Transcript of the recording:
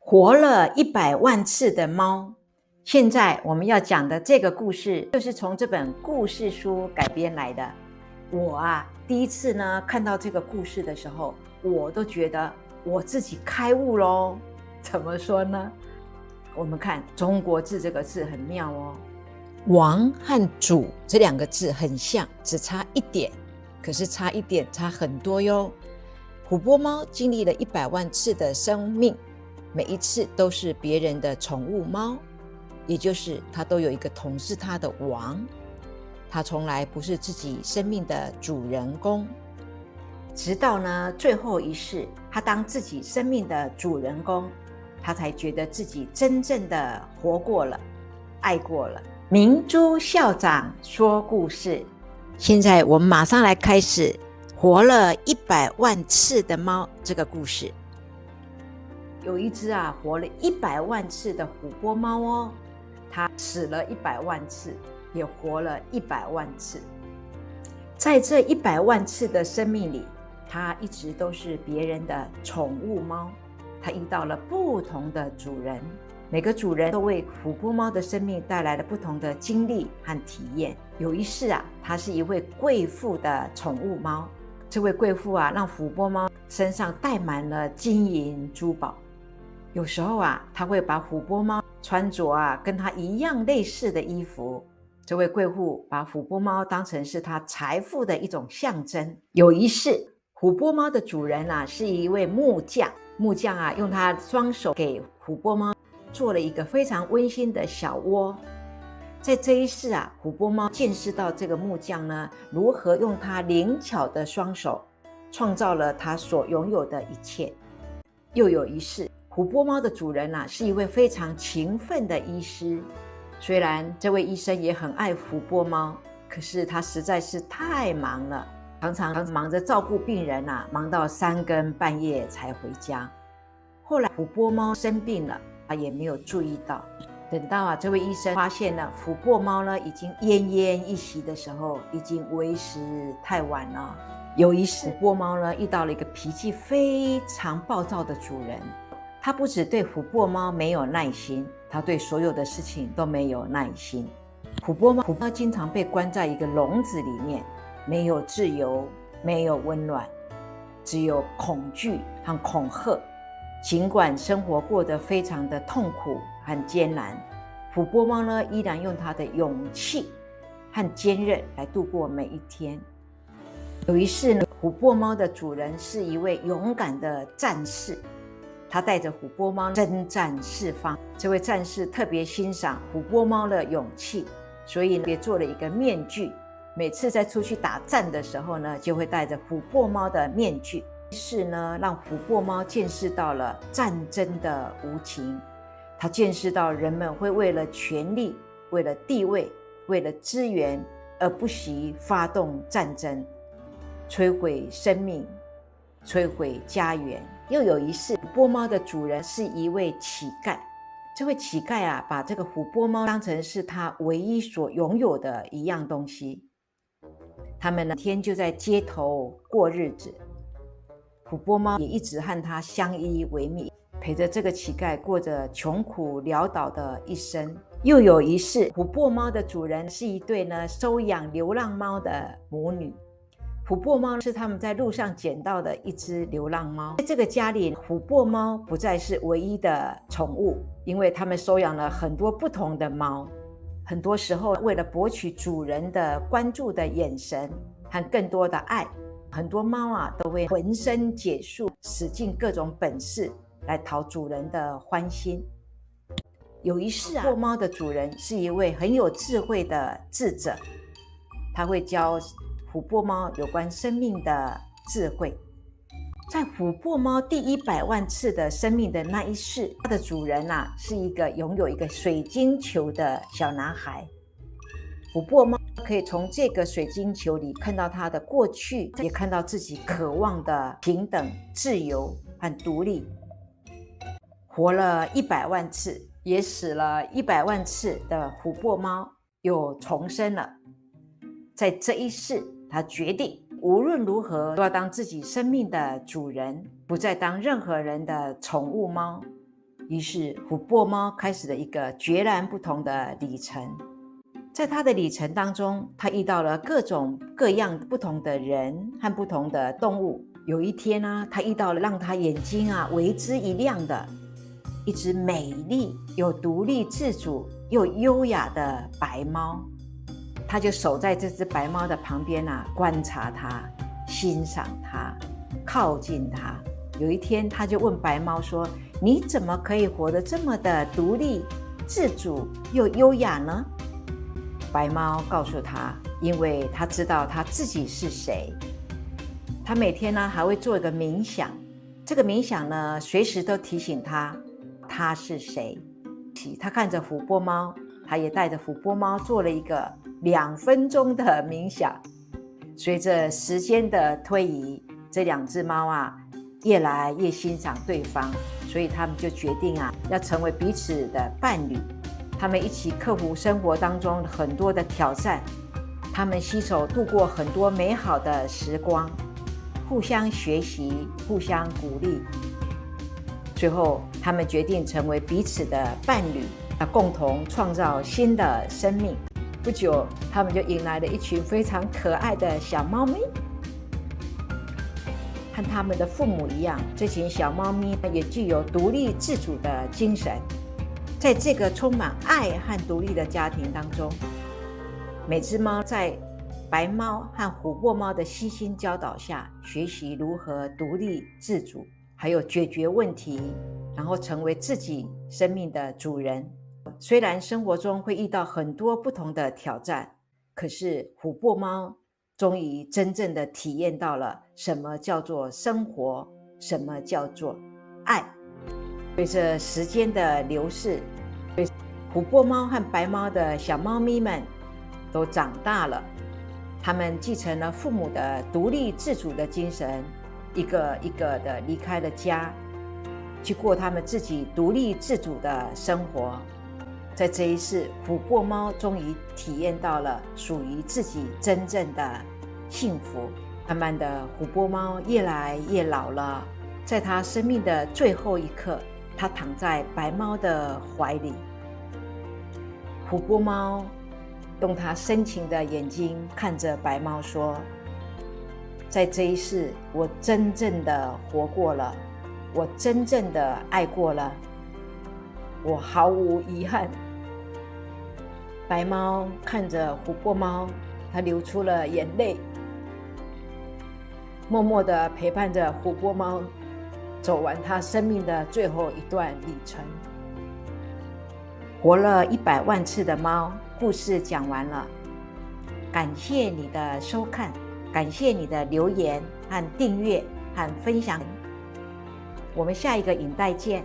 活了100万次的猫。现在我们要讲的这个故事，就是从这本故事书改编来的。我第一次呢看到这个故事的时候，我都觉得我自己开悟咯。怎么说呢？我们看中国字这个字很妙哦，王和主这两个字很像，只差一点，可是差一点差很多哟。琥珀猫经历了100万次的生命，每一次都是别人的宠物猫，也就是它都有一个统治它的王，它从来不是自己生命的主人公。直到呢最后一世，它当自己生命的主人公，他才觉得自己真正的活过了，爱过了。明珠校长说故事，现在我们马上来开始活了100万次的猫这个故事。有一只活了100万次的琥珀猫哦，它死了100万次，也活了100万次。在这100万次的生命里，它一直都是别人的宠物猫。它遇到了不同的主人，每个主人都为琥珀猫的生命带来了不同的经历和体验。有一世它是一位贵妇的宠物猫，这位贵妇让琥珀猫身上带满了金银珠宝。有时候她会把琥珀猫穿着跟她一样类似的衣服。这位贵妇把琥珀猫当成是她财富的一种象征。有一世，琥珀猫的主人是一位木匠。木匠用他双手给琥珀猫做了一个非常温馨的小窝。在这一世琥珀猫见识到这个木匠呢，如何用他灵巧的双手创造了他所拥有的一切。又有一世，琥珀猫的主人是一位非常勤奋的医师。虽然这位医生也很爱琥珀猫，可是他实在是太忙了，常常忙着照顾病人忙到3更半夜才回家。后来琥珀猫生病了，他也没有注意到。等到这位医生发现了琥珀猫呢已经奄奄一息的时候，已经为时太晚了。有一次，琥珀猫呢遇到了一个脾气非常暴躁的主人。他不只对琥珀猫没有耐心，他对所有的事情都没有耐心。琥珀猫经常被关在一个笼子里面，没有自由，没有温暖，只有恐惧和恐吓。尽管生活过得非常的痛苦和艰难，琥珀猫呢依然用它的勇气和坚韧来度过每一天。有一次呢，琥珀猫的主人是一位勇敢的战士，他带着琥珀猫征战四方。这位战士特别欣赏琥珀猫的勇气，所以也做了一个面具。每次在出去打战的时候呢，就会戴着琥珀猫的面具。是呢，让琥珀猫见识到了战争的无情。他见识到人们会为了权力、为了地位、为了资源而不惜发动战争，摧毁生命，摧毁家园。又有一次，琥珀猫的主人是一位乞丐。这位乞丐把这个琥珀猫当成是他唯一所拥有的一样东西。他们每天就在街头过日子。琥珀猫也一直和他相依为命，陪着这个乞丐过着穷苦潦倒的一生。又有一世，琥珀猫的主人是一对收养流浪猫的母女。琥珀猫是他们在路上捡到的一只流浪猫。在这个家里，琥珀猫不再是唯一的宠物，因为他们收养了很多不同的猫。很多时候，为了博取主人的关注的眼神和更多的爱，很多猫都会浑身解数，使尽各种本事来讨主人的欢心。有一世，琥珀猫的主人是一位很有智慧的智者，他会教琥珀猫有关生命的智慧。在琥珀猫第100万次的生命的那一世，它的主人是一个拥有一个水晶球的小男孩。琥珀猫可以从这个水晶球里看到他的过去，也看到自己渴望的平等、自由和独立。活了100万次，也死了100万次的琥珀猫又重生了。在这一世，他决定无论如何都要当自己生命的主人，不再当任何人的宠物猫。于是琥珀猫开始了一个截然不同的旅程。在它的旅程当中，它遇到了各种各样不同的人和不同的动物。有一天呢，它遇到了让它眼睛为之一亮的一只美丽又独立自主又优雅的白猫。它就守在这只白猫的旁边观察它，欣赏它，靠近它。有一天，它就问白猫说：“你怎么可以活得这么的独立、自主又优雅呢？”白猫告诉他，因为他知道他自己是谁。他每天还会做一个冥想，这个冥想呢，随时都提醒他是谁。他看着琥珀猫，他也带着琥珀猫做了一个2分钟的冥想。随着时间的推移，这2只猫越来越欣赏对方，所以他们就决定要成为彼此的伴侣。他们一起克服生活当中很多的挑战，他们携手度过很多美好的时光，互相学习，互相鼓励。最后，他们决定成为彼此的伴侣，共同创造新的生命。不久，他们就迎来了一群非常可爱的小猫咪。和他们的父母一样，这群小猫咪也具有独立自主的精神。在这个充满爱和独立的家庭当中，每只猫在白猫和琥珀猫的悉心教导下，学习如何独立自主，还有解决问题，然后成为自己生命的主人。虽然生活中会遇到很多不同的挑战，可是琥珀猫终于真正的体验到了什么叫做生活，什么叫做爱。随着时间的流逝，琥珀猫和白猫的小猫咪们都长大了，他们继承了父母的独立自主的精神，一个一个的离开了家，去过他们自己独立自主的生活。在这一世，琥珀猫终于体验到了属于自己真正的幸福。慢慢的，琥珀猫越来越老了，在它生命的最后一刻，它躺在白猫的怀里。琥珀猫用它深情的眼睛看着白猫说：“在这一世，我真正的活过了，我真正的爱过了，我毫无遗憾。”白猫看着琥珀猫，它流出了眼泪，默默地陪伴着琥珀猫走完它生命的最后一段旅程。活了100万次的猫，故事讲完了。感谢你的收看，感谢你的留言和订阅和分享。我们下一个影带见。